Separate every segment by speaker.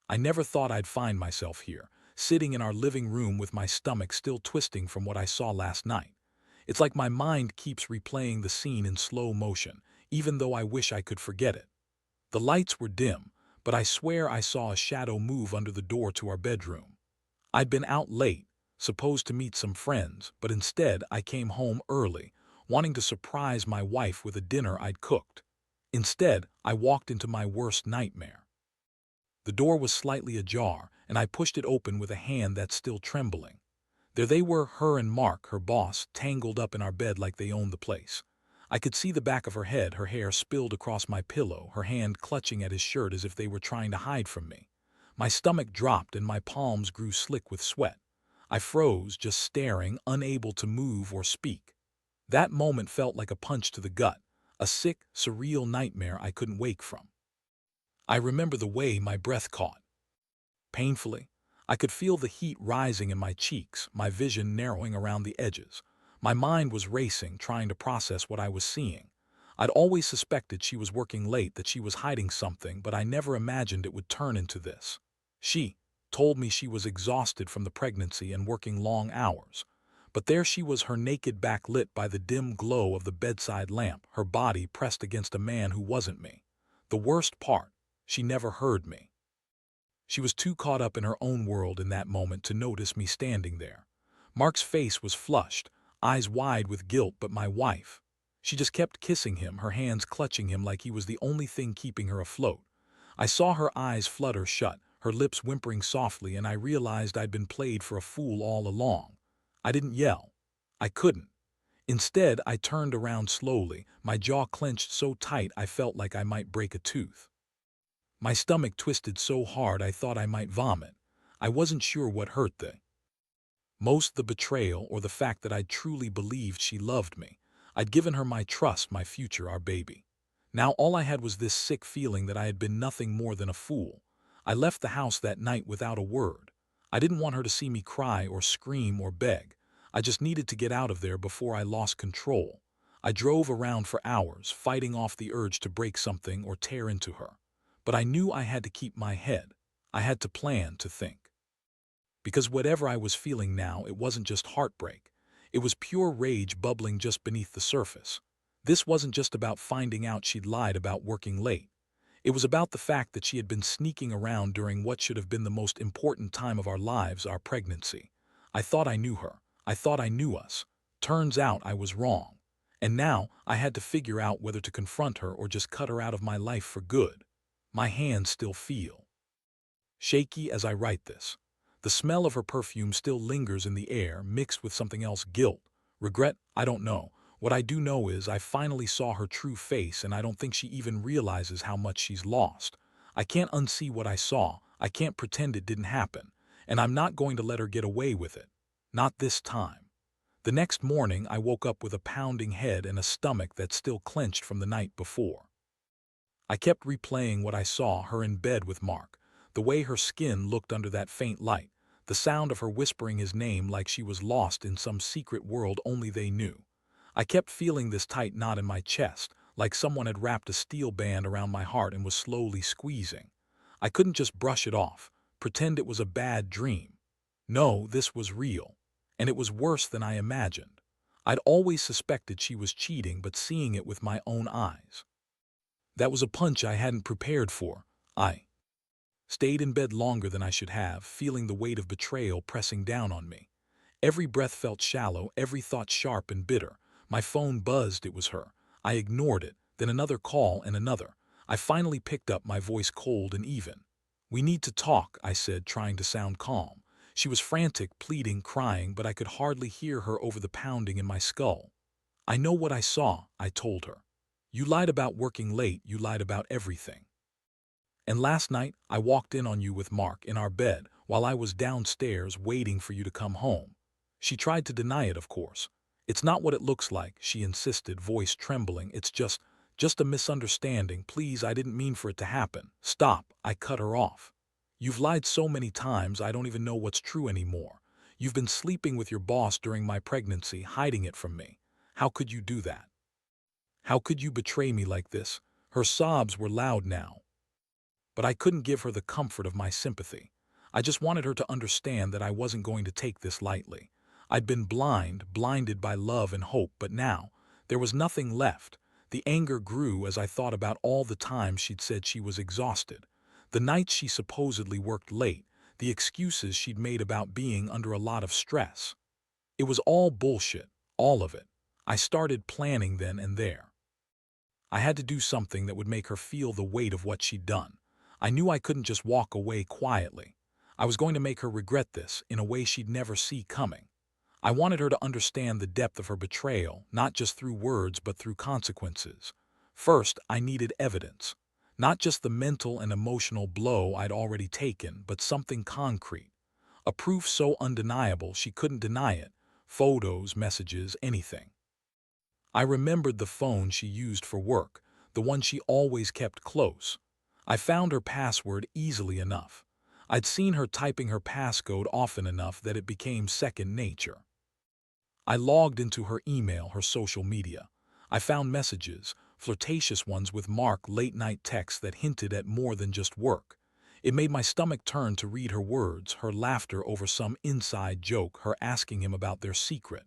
Speaker 1: I never thought I'd find myself here, sitting in our living room with my stomach still twisting from what I saw last night. It's like my mind keeps replaying the scene in slow motion, even though I wish I could forget it. The lights were dim, but I swear I saw a shadow move under the door to our bedroom. I'd been out late, supposed to meet some friends, but instead I came home early, wanting to surprise my wife with a dinner I'd cooked. Instead, I walked into my worst nightmare. The door was slightly ajar, and I pushed it open with a hand that's still trembling. There they were, her and Mark, her boss, tangled up in our bed like they owned the place. I could see the back of her head, her hair spilled across my pillow, her hand clutching at his shirt as if they were trying to hide from me. My stomach dropped and my palms grew slick with sweat. I froze, just staring, unable to move or speak. That moment felt like a punch to the gut, a sick, surreal nightmare I couldn't wake from. I remember the way my breath caught. Painfully, I could feel the heat rising in my cheeks, my vision narrowing around the edges. My mind was racing, trying to process what I was seeing. I'd always suspected she was working late, that she was hiding something, but I never imagined it would turn into this. She told me she was exhausted from the pregnancy and working long hours. But there she was, her naked back lit by the dim glow of the bedside lamp, her body pressed against a man who wasn't me. The worst part, she never heard me. She was too caught up in her own world in that moment to notice me standing there. Mark's face was flushed, eyes wide with guilt, but my wife, she just kept kissing him, her hands clutching him like he was the only thing keeping her afloat. I saw her eyes flutter shut, her lips whimpering softly, and I realized I'd been played for a fool all along. I didn't yell. I couldn't. Instead, I turned around slowly, my jaw clenched so tight I felt like I might break a tooth. My stomach twisted so hard I thought I might vomit. I wasn't sure what hurt most, the betrayal or the fact that I'd truly believed she loved me. I'd given her my trust, my future, our baby. Now all I had was this sick feeling that I had been nothing more than a fool. I left the house that night without a word. I didn't want her to see me cry or scream or beg. I just needed to get out of there before I lost control. I drove around for hours, fighting off the urge to break something or tear into her. But I knew I had to keep my head. I had to plan, to think. Because whatever I was feeling now, it wasn't just heartbreak. It was pure rage bubbling just beneath the surface. This wasn't just about finding out she'd lied about working late. It was about the fact that she had been sneaking around during what should have been the most important time of our lives, our pregnancy. I thought I knew her. I thought I knew us. Turns out I was wrong. And now I had to figure out whether to confront her or just cut her out of my life for good. My hands still feel shaky as I write this. The smell of her perfume still lingers in the air, mixed with something else, guilt, regret, I don't know. What I do know is I finally saw her true face, and I don't think she even realizes how much she's lost. I can't unsee what I saw. I can't pretend it didn't happen. And I'm not going to let her get away with it. Not this time. The next morning, I woke up with a pounding head and a stomach that still clenched from the night before. I kept replaying what I saw, her in bed with Mark, the way her skin looked under that faint light, the sound of her whispering his name like she was lost in some secret world only they knew. I kept feeling this tight knot in my chest, like someone had wrapped a steel band around my heart and was slowly squeezing. I couldn't just brush it off, pretend it was a bad dream. No, this was real. And it was worse than I imagined. I'd always suspected she was cheating, but seeing it with my own eyes, that was a punch I hadn't prepared for. I stayed in bed longer than I should have, feeling the weight of betrayal pressing down on me. Every breath felt shallow, every thought sharp and bitter. My phone buzzed, it was her. I ignored it, then another call and another. I finally picked up, my voice cold and even. "We need to talk," I said, trying to sound calm. She was frantic, pleading, crying, but I could hardly hear her over the pounding in my skull. "I know what I saw," I told her. "You lied about working late, you lied about everything. And last night, I walked in on you with Mark in our bed while I was downstairs waiting for you to come home." She tried to deny it, of course. "It's not what it looks like," she insisted, voice trembling. "It's just a misunderstanding. Please, I didn't mean for it to happen." "Stop," I cut her off. "You've lied so many times I don't even know what's true anymore. You've been sleeping with your boss during my pregnancy, hiding it from me. How could you do that? How could you betray me like this?" Her sobs were loud now. but I couldn't give her the comfort of my sympathy. I just wanted her to understand that I wasn't going to take this lightly. I'd been blinded by love and hope, but now, there was nothing left. The anger grew as I thought about all the times she'd said she was exhausted, the nights she supposedly worked late, the excuses she'd made about being under a lot of stress. It was all bullshit, all of it. I started planning then and there. I had to do something that would make her feel the weight of what she'd done. I knew I couldn't just walk away quietly. I was going to make her regret this in a way she'd never see coming. I wanted her to understand the depth of her betrayal, not just through words but through consequences. First, I needed evidence. Not just the mental and emotional blow I'd already taken, but something concrete. A proof so undeniable she couldn't deny it. Photos, messages, anything. I remembered the phone she used for work, the one she always kept close. I found her password easily enough. I'd seen her typing her passcode often enough that it became second nature. I logged into her email, her social media. I found messages, flirtatious ones with Mark, late-night texts that hinted at more than just work. It made my stomach turn to read her words, her laughter over some inside joke, her asking him about their secret.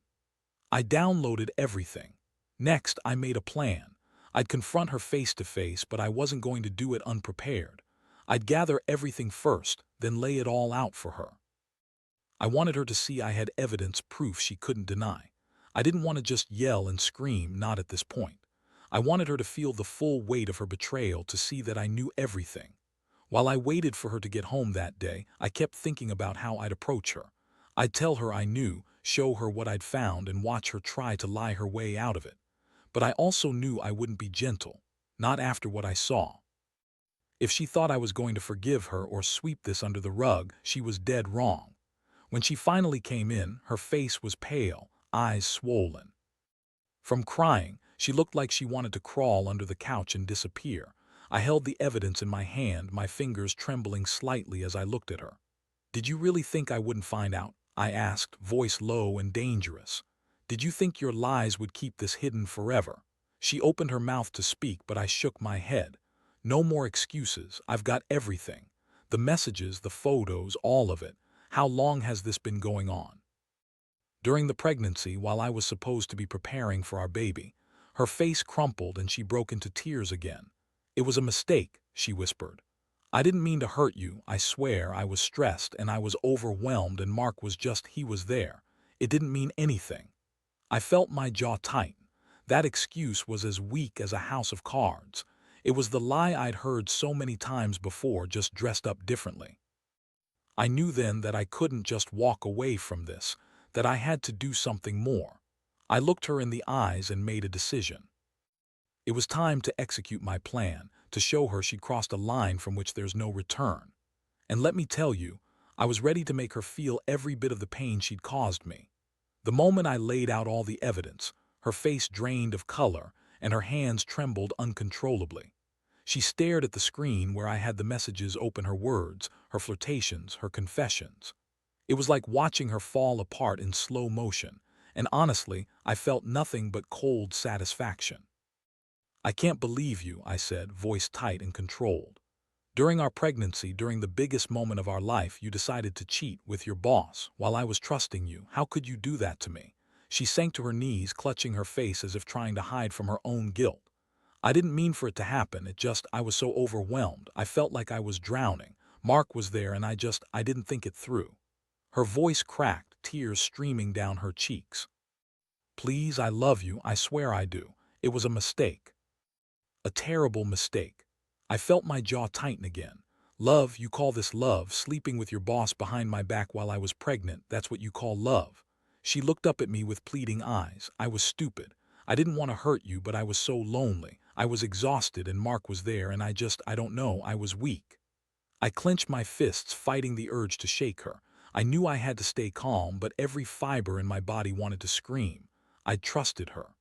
Speaker 1: I downloaded everything. Next, I made a plan. I'd confront her face to face, but I wasn't going to do it unprepared. I'd gather everything first, then lay it all out for her. I wanted her to see I had evidence, proof she couldn't deny. I didn't want to just yell and scream, not at this point. I wanted her to feel the full weight of her betrayal, to see that I knew everything. While I waited for her to get home that day, I kept thinking about how I'd approach her. I'd tell her I knew, show her what I'd found, and watch her try to lie her way out of it. But I also knew I wouldn't be gentle, not after what I saw. If she thought I was going to forgive her or sweep this under the rug, she was dead wrong. When she finally came in, her face was pale, eyes swollen. From crying, she looked like she wanted to crawl under the couch and disappear. I held the evidence in my hand, my fingers trembling slightly as I looked at her. "Did you really think I wouldn't find out?" I asked, voice low and dangerous. "Did you think your lies would keep this hidden forever?" She opened her mouth to speak, but I shook my head. "No more excuses. I've got everything. The messages, the photos, all of it. How long has this been going on?" During the pregnancy, while I was supposed to be preparing for our baby. Her face crumpled and she broke into tears again. "It was a mistake," she whispered. "I didn't mean to hurt you, I swear. I was stressed and I was overwhelmed, and Mark was just, he was there. It didn't mean anything." I felt my jaw tighten. That excuse was as weak as a house of cards. It was the lie I'd heard so many times before, just dressed up differently. I knew then that I couldn't just walk away from this, that I had to do something more. I looked her in the eyes and made a decision. It was time to execute my plan, to show her she'd crossed a line from which there's no return. And let me tell you, I was ready to make her feel every bit of the pain she'd caused me. The moment I laid out all the evidence, her face drained of color and her hands trembled uncontrollably. She stared at the screen where I had the messages open, her words, her flirtations, her confessions. It was like watching her fall apart in slow motion, and honestly, I felt nothing but cold satisfaction. "I can't believe you," I said, voice tight and controlled. "During our pregnancy, during the biggest moment of our life, you decided to cheat with your boss while I was trusting you. How could you do that to me?" She sank to her knees, clutching her face as if trying to hide from her own guilt. "I didn't mean for it to happen. I was so overwhelmed. I felt like I was drowning. Mark was there and I didn't think it through." Her voice cracked, tears streaming down her cheeks. "Please, I love you. I swear I do. It was a mistake. A terrible mistake." I felt my jaw tighten again. "Love, you call this love? Sleeping with your boss behind my back while I was pregnant, that's what you call love?" She looked up at me with pleading eyes. "I was stupid. I didn't want to hurt you, but I was so lonely. I was exhausted and Mark was there and I don't know, I was weak." I clenched my fists, fighting the urge to shake her. I knew I had to stay calm, but every fiber in my body wanted to scream. I'd trusted her.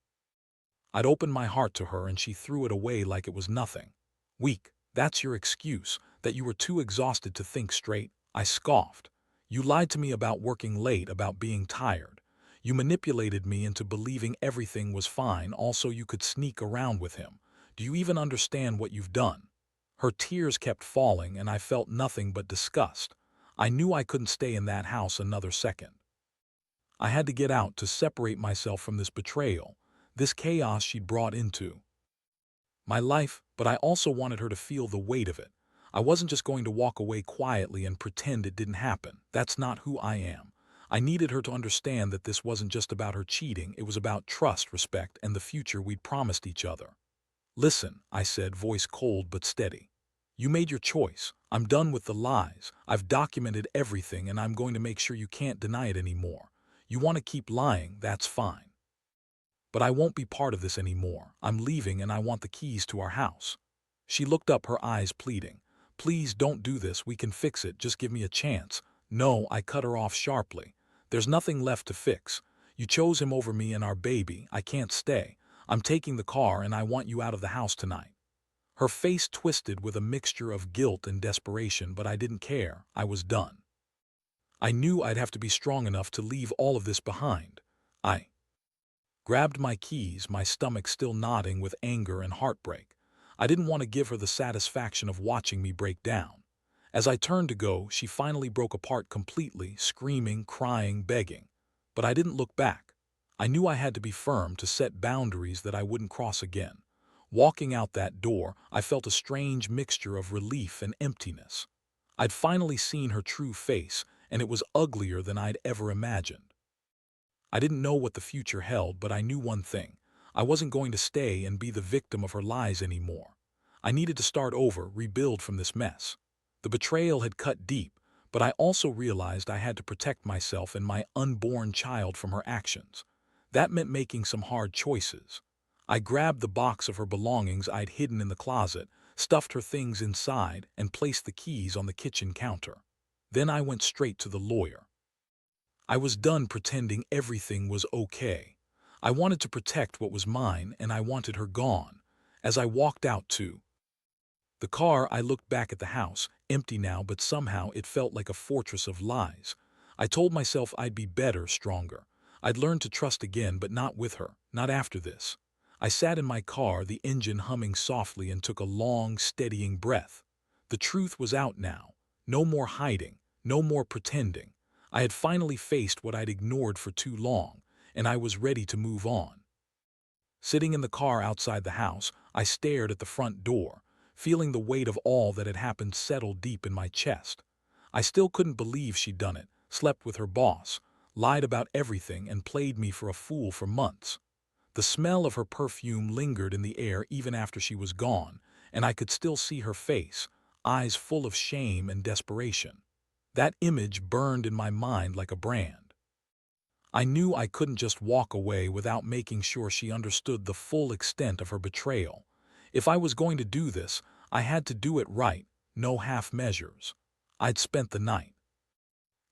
Speaker 1: I'd opened my heart to her and she threw it away like it was nothing. "Weak, that's your excuse, that you were too exhausted to think straight," I scoffed. "You lied to me about working late, about being tired. You manipulated me into believing everything was fine, also you could sneak around with him. Do you even understand what you've done?" Her tears kept falling, and I felt nothing but disgust. I knew I couldn't stay in that house another second. I had to get out to separate myself from this betrayal, this chaos she'd brought into my life, but I also wanted her to feel the weight of it. I wasn't just going to walk away quietly and pretend it didn't happen. That's not who I am. I needed her to understand that this wasn't just about her cheating, it was about trust, respect, and the future we'd promised each other. Listen, I said, voice cold but steady. You made your choice. I'm done with the lies. I've documented everything, and I'm going to make sure you can't deny it anymore. You want to keep lying, that's fine. But I won't be part of this anymore. I'm leaving, and I want the keys to our house. She looked up, her eyes pleading. Please don't do this. We can fix it. Just give me a chance. No, I cut her off sharply. There's nothing left to fix. You chose him over me and our baby. I can't stay. I'm taking the car, and I want you out of the house tonight. Her face twisted with a mixture of guilt and desperation, but I didn't care. I was done. I knew I'd have to be strong enough to leave all of this behind. I grabbed my keys, my stomach still knotting with anger and heartbreak. I didn't want to give her the satisfaction of watching me break down. As I turned to go, she finally broke apart completely, screaming, crying, begging. But I didn't look back. I knew I had to be firm, to set boundaries that I wouldn't cross again. Walking out that door, I felt a strange mixture of relief and emptiness. I'd finally seen her true face, and it was uglier than I'd ever imagined. I didn't know what the future held, but I knew one thing. I wasn't going to stay and be the victim of her lies anymore. I needed to start over, rebuild from this mess. The betrayal had cut deep, but I also realized I had to protect myself and my unborn child from her actions. That meant making some hard choices. I grabbed the box of her belongings I'd hidden in the closet, stuffed her things inside, and placed the keys on the kitchen counter. Then I went straight to the lawyer. I was done pretending everything was okay. I wanted to protect what was mine, and I wanted her gone. As I walked out to the car, I looked back at the house, empty now, but somehow it felt like a fortress of lies. I told myself I'd be better, stronger. I'd learn to trust again, but not with her, not after this. I sat in my car, the engine humming softly, and took a long, steadying breath. The truth was out now. No more hiding, no more pretending. I had finally faced what I'd ignored for too long, and I was ready to move on. Sitting in the car outside the house, I stared at the front door, feeling the weight of all that had happened settle deep in my chest. I still couldn't believe she'd done it, slept with her boss, lied about everything, and played me for a fool for months. The smell of her perfume lingered in the air even after she was gone, and I could still see her face, eyes full of shame and desperation. That image burned in my mind like a brand. I knew I couldn't just walk away without making sure she understood the full extent of her betrayal. If I was going to do this, I had to do it right, no half measures. I'd spent the night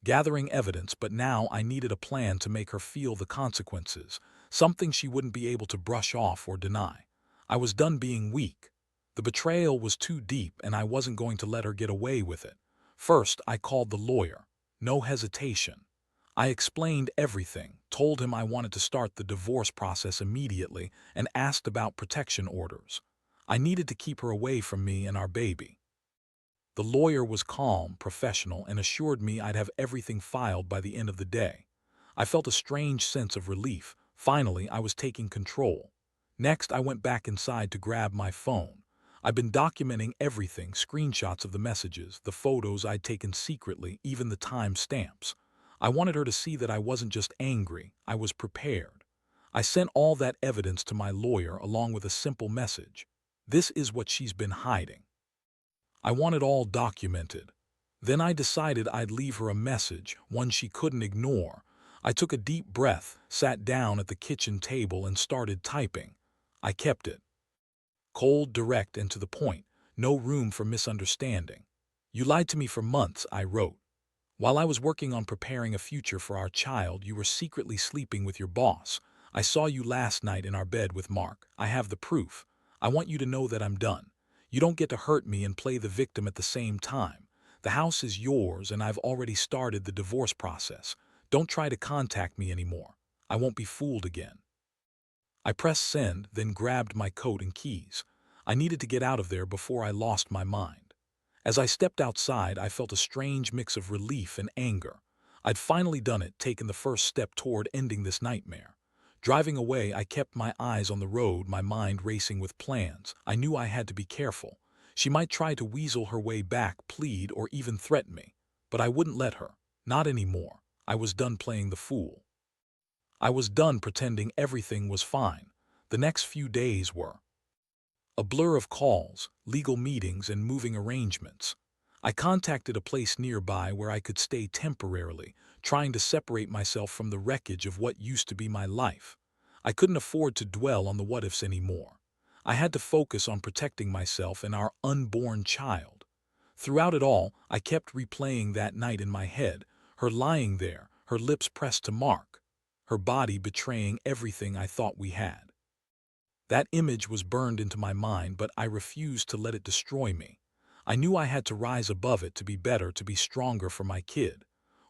Speaker 1: gathering evidence, but now I needed a plan to make her feel the consequences, something she wouldn't be able to brush off or deny. I was done being weak. The betrayal was too deep, and I wasn't going to let her get away with it. First, I called the lawyer. No hesitation. I explained everything, told him I wanted to start the divorce process immediately, and asked about protection orders. I needed to keep her away from me and our baby. The lawyer was calm, professional, and assured me I'd have everything filed by the end of the day. I felt a strange sense of relief. Finally, I was taking control. Next, I went back inside to grab my phone. I'd been documenting everything, screenshots of the messages, the photos I'd taken secretly, even the time stamps. I wanted her to see that I wasn't just angry, I was prepared. I sent all that evidence to my lawyer along with a simple message. This is what she's been hiding. I want it all documented. Then I decided I'd leave her a message, one she couldn't ignore. I took a deep breath, sat down at the kitchen table, and started typing. I kept it cold, direct, and to the point. No room for misunderstanding. You lied to me for months, I wrote. While I was working on preparing a future for our child, you were secretly sleeping with your boss. I saw you last night in our bed with Mark. I have the proof. I want you to know that I'm done. You don't get to hurt me and play the victim at the same time. The house is yours, and I've already started the divorce process. Don't try to contact me anymore. I won't be fooled again. I pressed send, then grabbed my coat and keys. I needed to get out of there before I lost my mind. As I stepped outside, I felt a strange mix of relief and anger. I'd finally done it, taken the first step toward ending this nightmare. Driving away, I kept my eyes on the road, my mind racing with plans. I knew I had to be careful. She might try to weasel her way back, plead, or even threaten me. But I wouldn't let her. Not anymore. I was done playing the fool. I was done pretending everything was fine. The next few days were a blur of calls, legal meetings, and moving arrangements. I contacted a place nearby where I could stay temporarily, trying to separate myself from the wreckage of what used to be my life. I couldn't afford to dwell on the what-ifs anymore. I had to focus on protecting myself and our unborn child. Throughout it all, I kept replaying that night in my head, her lying there, her lips pressed to Mark, her body betraying everything I thought we had. That image was burned into my mind, but I refused to let it destroy me. I knew I had to rise above it, to be better, to be stronger for my kid.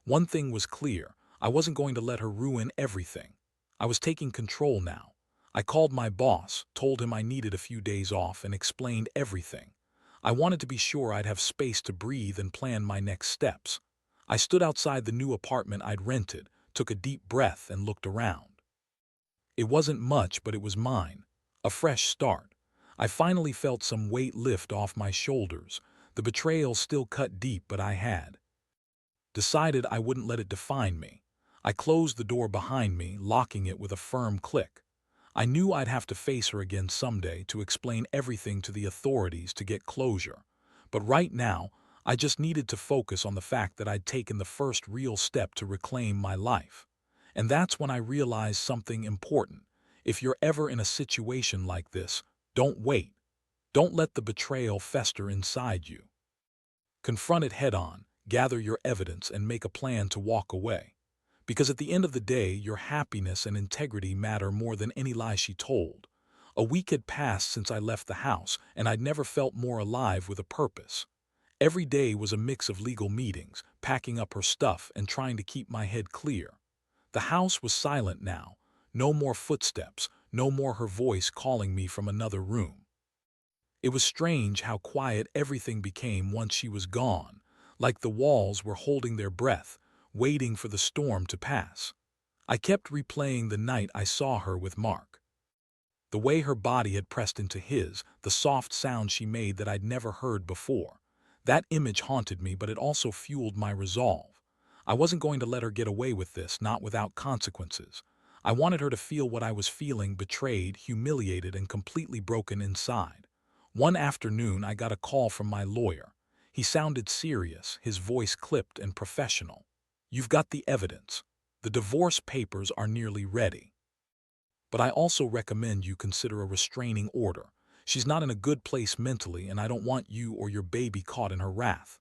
Speaker 1: One thing was clear: I wasn't going to let her ruin everything. I was taking control now. I called my boss, told him I needed a few days off, and explained everything. I wanted to be sure I'd have space to breathe and plan my next steps. I stood outside the new apartment I'd rented, took a deep breath, and looked around. It wasn't much, but it was mine. A fresh start. I finally felt some weight lift off my shoulders. The betrayal still cut deep, but I had decided I wouldn't let it define me. I closed the door behind me, locking it with a firm click. I knew I'd have to face her again someday, to explain everything to the authorities, to get closure. But right now, I just needed to focus on the fact that I'd taken the first real step to reclaim my life. And that's when I realized something important. If you're ever in a situation like this, don't wait. Don't let the betrayal fester inside you. Confront it head on, gather your evidence, and make a plan to walk away. Because at the end of the day, your happiness and integrity matter more than any lie she told. A week had passed since I left the house, and I'd never felt more alive, with a purpose. Every day was a mix of legal meetings, packing up her stuff, and trying to keep my head clear. The house was silent now. No more footsteps, no more her voice calling me from another room. It was strange how quiet everything became once she was gone, like the walls were holding their breath, waiting for the storm to pass. I kept replaying the night I saw her with Mark. The way her body had pressed into his, the soft sound she made that I'd never heard before. That image haunted me, but it also fueled my resolve. I wasn't going to let her get away with this, not without consequences. I wanted her to feel what I was feeling: betrayed, humiliated, and completely broken inside. One afternoon, I got a call from my lawyer. He sounded serious, his voice clipped and professional. "You've got the evidence. The divorce papers are nearly ready. But I also recommend you consider a restraining order. She's not in a good place mentally, and I don't want you or your baby caught in her wrath."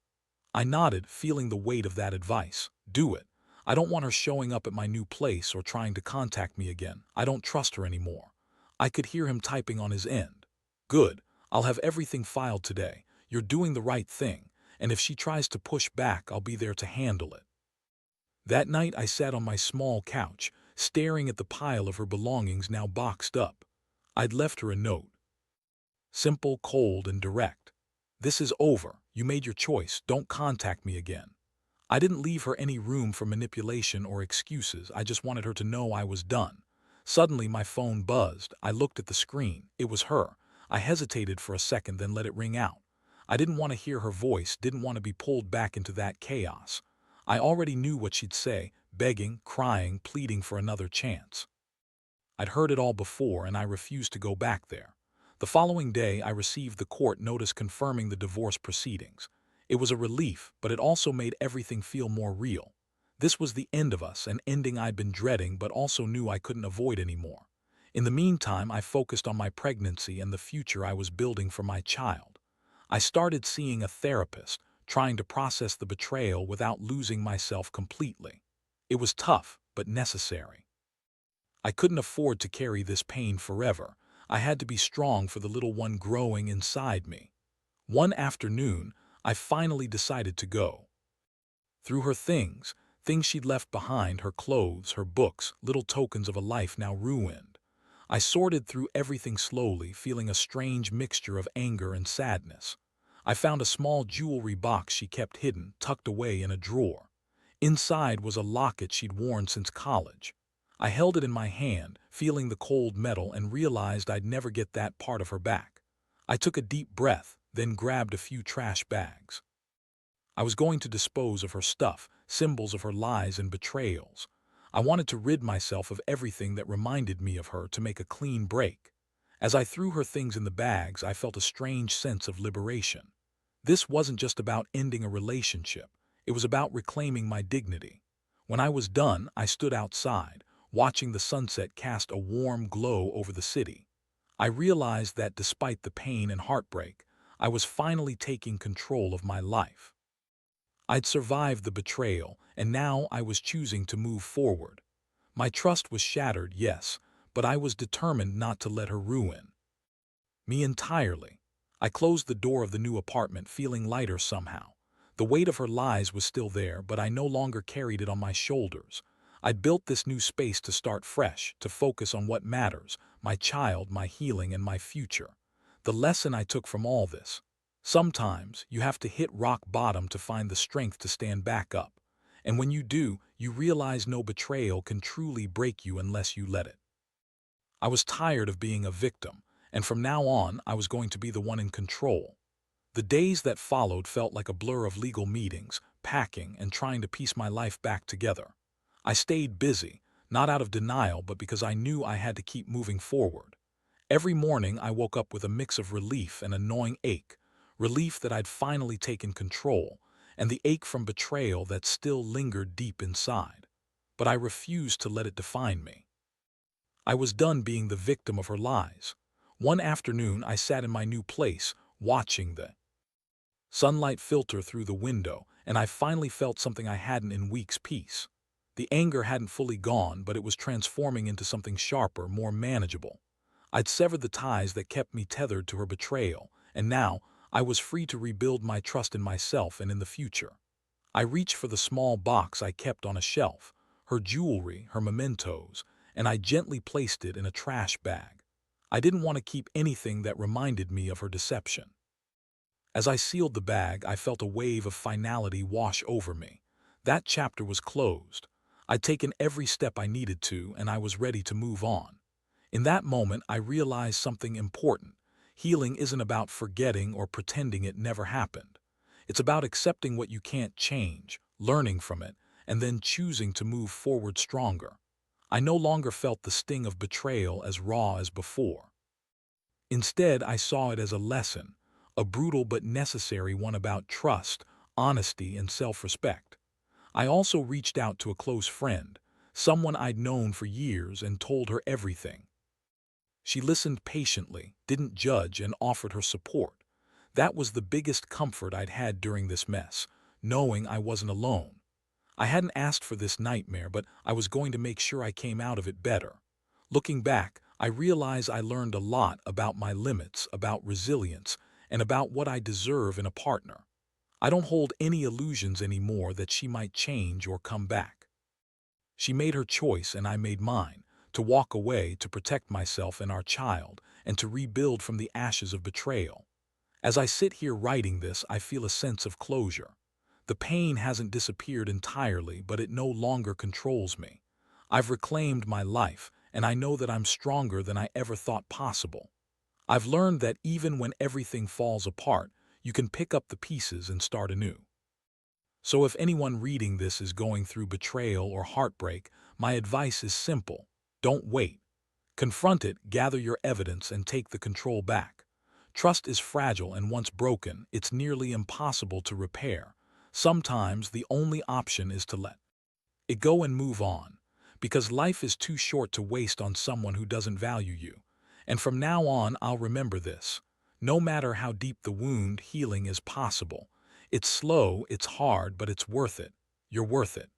Speaker 1: I nodded, feeling the weight of that advice. "Do it. I don't want her showing up at my new place or trying to contact me again. I don't trust her anymore." I could hear him typing on his end. "Good. I'll have everything filed today. You're doing the right thing, and if she tries to push back, I'll be there to handle it." That night I sat on my small couch, staring at the pile of her belongings now boxed up. I'd left her a note. Simple, cold, and direct. "This is over. You made your choice. Don't contact me again." I didn't leave her any room for manipulation or excuses. I just wanted her to know I was done. Suddenly my phone buzzed. I looked at the screen. It was her. I hesitated for a second, then let it ring out. I didn't want to hear her voice, didn't want to be pulled back into that chaos. I already knew what she'd say: begging, crying, pleading for another chance. I'd heard it all before, and I refused to go back there. The following day, I received the court notice confirming the divorce proceedings. It was a relief, but it also made everything feel more real. This was the end of us, an ending I'd been dreading but also knew I couldn't avoid anymore. In the meantime, I focused on my pregnancy and the future I was building for my child. I started seeing a therapist, trying to process the betrayal without losing myself completely. It was tough, but necessary. I couldn't afford to carry this pain forever. I had to be strong for the little one growing inside me. One afternoon, I finally decided to go. Through her things she'd left behind, her clothes, her books, little tokens of a life now ruined. I sorted through everything slowly, feeling a strange mixture of anger and sadness. I found a small jewelry box she kept hidden, tucked away in a drawer. Inside was a locket she'd worn since college. I held it in my hand, feeling the cold metal, and realized I'd never get that part of her back. I took a deep breath, then grabbed a few trash bags. I was going to dispose of her stuff, symbols of her lies and betrayals. I wanted to rid myself of everything that reminded me of her, to make a clean break. As I threw her things in the bags, I felt a strange sense of liberation. This wasn't just about ending a relationship, it was about reclaiming my dignity. When I was done, I stood outside, watching the sunset cast a warm glow over the city. I realized that despite the pain and heartbreak, I was finally taking control of my life. I'd survived the betrayal, and now I was choosing to move forward. My trust was shattered, yes, but I was determined not to let her ruin me entirely. I closed the door of the new apartment, feeling lighter somehow. The weight of her lies was still there, but I no longer carried it on my shoulders. I'd built this new space to start fresh, to focus on what matters: my child, my healing, and my future. The lesson I took from all this: sometimes you have to hit rock bottom to find the strength to stand back up. And when you do, you realize no betrayal can truly break you unless you let it. I was tired of being a victim, and from now on I was going to be the one in control. The days that followed felt like a blur of legal meetings, packing, and trying to piece my life back together. I stayed busy, not out of denial, but because I knew I had to keep moving forward. Every morning I woke up with a mix of relief and a gnawing ache: relief that I'd finally taken control, and the ache from betrayal that still lingered deep inside. But I refused to let it define me. I was done being the victim of her lies. One afternoon I sat in my new place, watching the sunlight filter through the window, and I finally felt something I hadn't in weeks: peace. The anger hadn't fully gone, but it was transforming into something sharper, more manageable. I'd severed the ties that kept me tethered to her betrayal, and now I was free to rebuild my trust in myself and in the future. I reached for the small box I kept on a shelf, her jewelry, her mementos, and I gently placed it in a trash bag. I didn't want to keep anything that reminded me of her deception. As I sealed the bag, I felt a wave of finality wash over me. That chapter was closed. I'd taken every step I needed to, and I was ready to move on. In that moment, I realized something important. Healing isn't about forgetting or pretending it never happened. It's about accepting what you can't change, learning from it, and then choosing to move forward stronger. I no longer felt the sting of betrayal as raw as before. Instead, I saw it as a lesson, a brutal but necessary one, about trust, honesty, and self-respect. I also reached out to a close friend, someone I'd known for years, and told her everything. She listened patiently, didn't judge, and offered her support. That was the biggest comfort I'd had during this mess, knowing I wasn't alone. I hadn't asked for this nightmare, but I was going to make sure I came out of it better. Looking back, I realize I learned a lot about my limits, about resilience, and about what I deserve in a partner. I don't hold any illusions anymore that she might change or come back. She made her choice and I made mine: to walk away, to protect myself and our child, and to rebuild from the ashes of betrayal. As I sit here writing this, I feel a sense of closure. The pain hasn't disappeared entirely, but it no longer controls me. I've reclaimed my life, and I know that I'm stronger than I ever thought possible. I've learned that even when everything falls apart, you can pick up the pieces and start anew. So if anyone reading this is going through betrayal or heartbreak, my advice is simple: don't wait. Confront it, gather your evidence, and take the control back. Trust is fragile, and once broken, it's nearly impossible to repair. Sometimes the only option is to let it go and move on, because life is too short to waste on someone who doesn't value you. And from now on, I'll remember this: no matter how deep the wound, healing is possible. It's slow, it's hard, but it's worth it. You're worth it.